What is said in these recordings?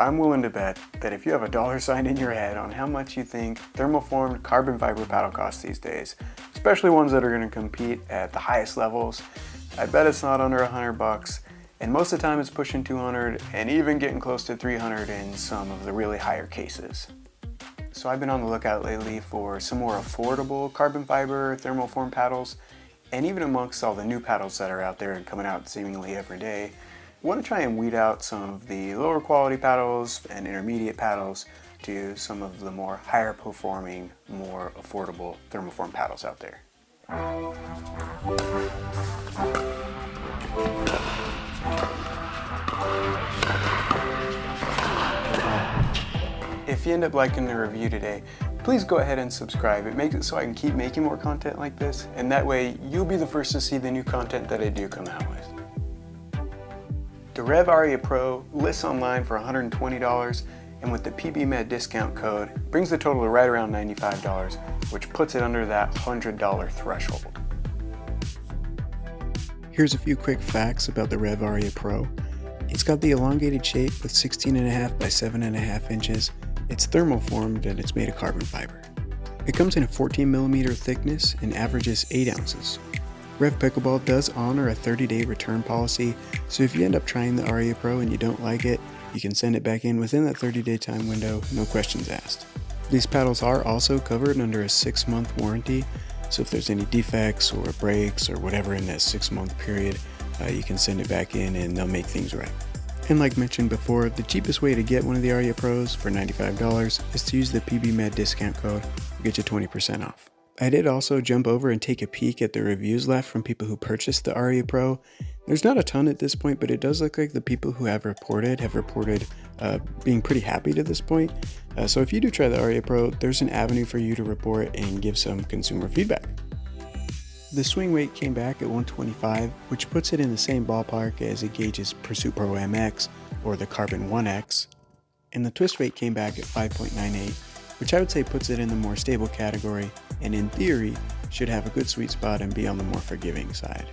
I'm willing to bet that if you have a dollar sign in your head on how much you think thermoformed carbon fiber paddle costs these days, especially ones that are going to compete at the highest levels, I bet it's not under $100, and most of the time it's pushing 200 and even getting close to 300 in some of the really higher cases. So I've been on the lookout lately for some more affordable carbon fiber thermoform paddles, and even amongst all the new paddles that are out there and coming out seemingly every day, I want to try and weed out some of the lower quality paddles and intermediate paddles to some of the more higher performing, more affordable thermoform paddles out there. If you end up liking the review today, please go ahead and subscribe. It makes it so I can keep making more content like this, and that way you'll be the first to see the new content that I do come out with. The REV ARIA Pro lists online for $120, and with the PBMed discount code, brings the total to right around $95, which puts it under that $100 threshold. Here's a few quick facts about the REV ARIA Pro. It's got the elongated shape with 16.5 by 7.5 inches. It's thermoformed and it's made of carbon fiber. It comes in a 14mm thickness and averages 8 ounces. REV Pickleball does honor a 30-day return policy, so if you end up trying the ARIA Pro and you don't like it, you can send it back in within that 30-day time window, no questions asked. These paddles are also covered under a 6-month warranty, so if there's any defects or breaks or whatever in that 6-month period, you can send it back in and they'll make things right. And like mentioned before, the cheapest way to get one of the ARIA Pros for $95 is to use the PBMed discount code, will get you 20% off. I did also jump over and take a peek at the reviews left from people who purchased the ARIA Pro. There's not a ton at this point, but it does look like the people who have reported being pretty happy to this point. So if you do try the ARIA Pro, there's an avenue for you to report and give some consumer feedback. The swing weight came back at 125, which puts it in the same ballpark as a 𝐥𝐢𝐬𝐭 Pursuit Pro MX or the Carbon 1X. And the twist weight came back at 5.98, which I would say puts it in the more stable category, and in theory, should have a good sweet spot and be on the more forgiving side.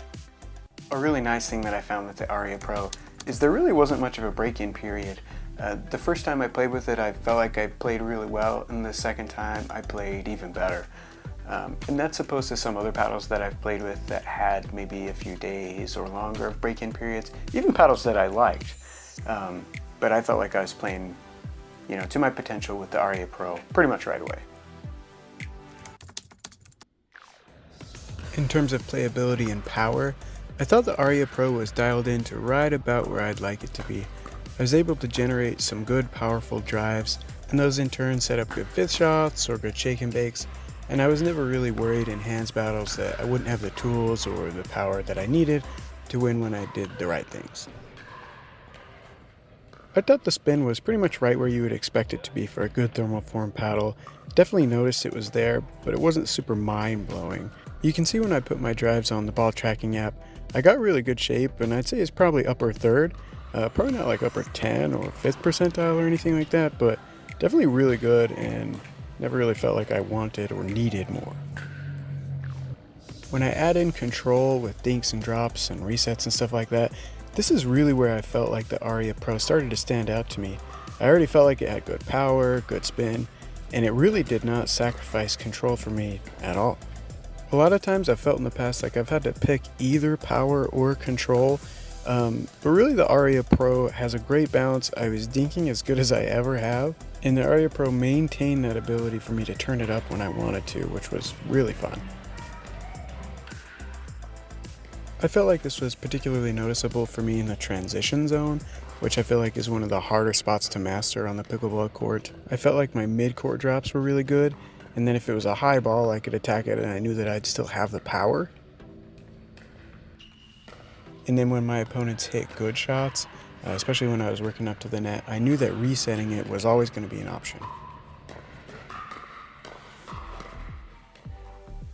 A really nice thing that I found with the ARIA Pro is there really wasn't much of a break-in period. The first time I played with it, I felt like I played really well, and the second time I played even better. And that's opposed to some other paddles that I've played with that had maybe a few days or longer of break-in periods, even paddles that I liked. But I felt like I was playing, to my potential with the ARIA Pro pretty much right away. In terms of playability and power, I thought the ARIA Pro was dialed in to right about where I'd like it to be. I was able to generate some good powerful drives, and those in turn set up good fifth shots or good shake and bakes, and I was never really worried in hands battles that I wouldn't have the tools or the power that I needed to win when I did the right things. I thought the spin was pretty much right where you would expect it to be for a good thermoform paddle. Definitely noticed it was there, but it wasn't super mind-blowing. You can see when I put my drives on the ball tracking app, I got really good shape, and I'd say it's probably upper third. Probably not like upper 10 or 5th percentile or anything like that, but definitely really good and never really felt like I wanted or needed more. When I add in control with dinks and drops and resets and stuff like that, this is really where I felt like the ARIA Pro started to stand out to me. I already felt like it had good power, good spin, and it really did not sacrifice control for me at all. A lot of times I've felt in the past like I've had to pick either power or control, but really the ARIA Pro has a great balance. I was dinking as good as I ever have, and the ARIA Pro maintained that ability for me to turn it up when I wanted to, which was really fun. I felt like this was particularly noticeable for me in the transition zone, which I feel like is one of the harder spots to master on the pickleball court. I felt like my mid-court drops were really good, and then if it was a high ball, I could attack it and I knew that I'd still have the power. And then when my opponents hit good shots, especially when I was working up to the net, I knew that resetting it was always going to be an option.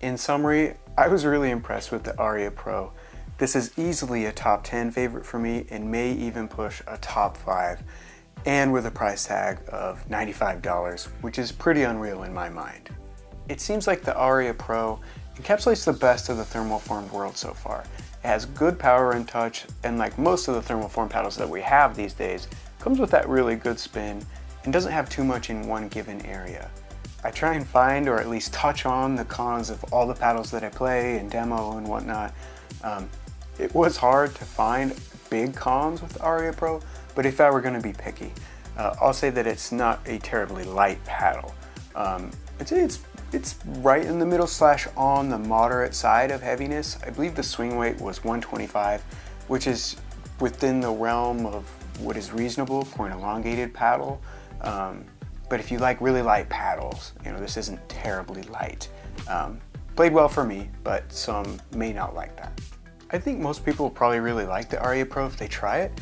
In summary, I was really impressed with the ARIA Pro. This is easily a top 10 favorite for me and may even push a top 5, and with a price tag of $95, which is pretty unreal in my mind. It seems like the ARIA Pro encapsulates the best of the thermoformed world so far. It has good power and touch, and like most of the thermoform paddles that we have these days, comes with that really good spin and doesn't have too much in one given area. I try and find, or at least touch on, the cons of all the paddles that I play and demo and whatnot. It was hard to find big cons with the Aria Pro, but if I were going to be picky, I'll say that it's not a terribly light paddle. It's right in the middle / on the moderate side of heaviness. I believe the swing weight was 125, which is within the realm of what is reasonable for an elongated paddle. But if you like really light paddles, you know, this isn't terribly light. Played well for me, but some may not like that. I think most people will probably really like the Aria Pro if they try it.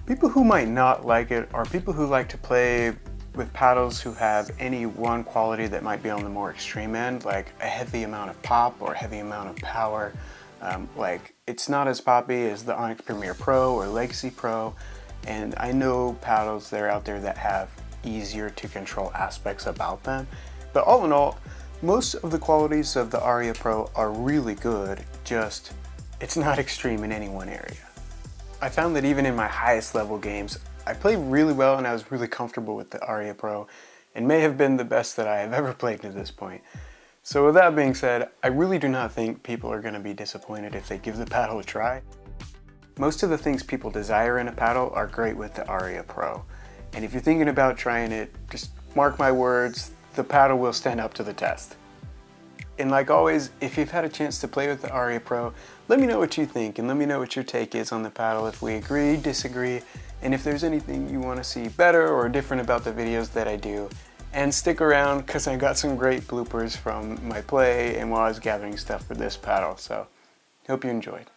People who might not like it are people who like to play with paddles who have any one quality that might be on the more extreme end, like a heavy amount of pop or a heavy amount of power. Like it's not as poppy as the Onyx Premier Pro or Legacy Pro, and I know paddles that are out there that have easier to control aspects about them. But all in all, most of the qualities of the Aria Pro are really good, just it's not extreme in any one area. I found that even in my highest level games, I played really well and I was really comfortable with the Aria Pro, and may have been the best that I have ever played to this point. So with that being said, I really do not think people are going to be disappointed if they give the paddle a try. Most of the things people desire in a paddle are great with the Aria Pro, and if you're thinking about trying it, just mark my words, the paddle will stand up to the test. And like always, if you've had a chance to play with the Aria Pro, let me know what you think and let me know what your take is on the paddle, if we agree, disagree, and if there's anything you want to see better or different about the videos that I do. And stick around because I got some great bloopers from my play and while I was gathering stuff for this paddle, so hope you enjoyed.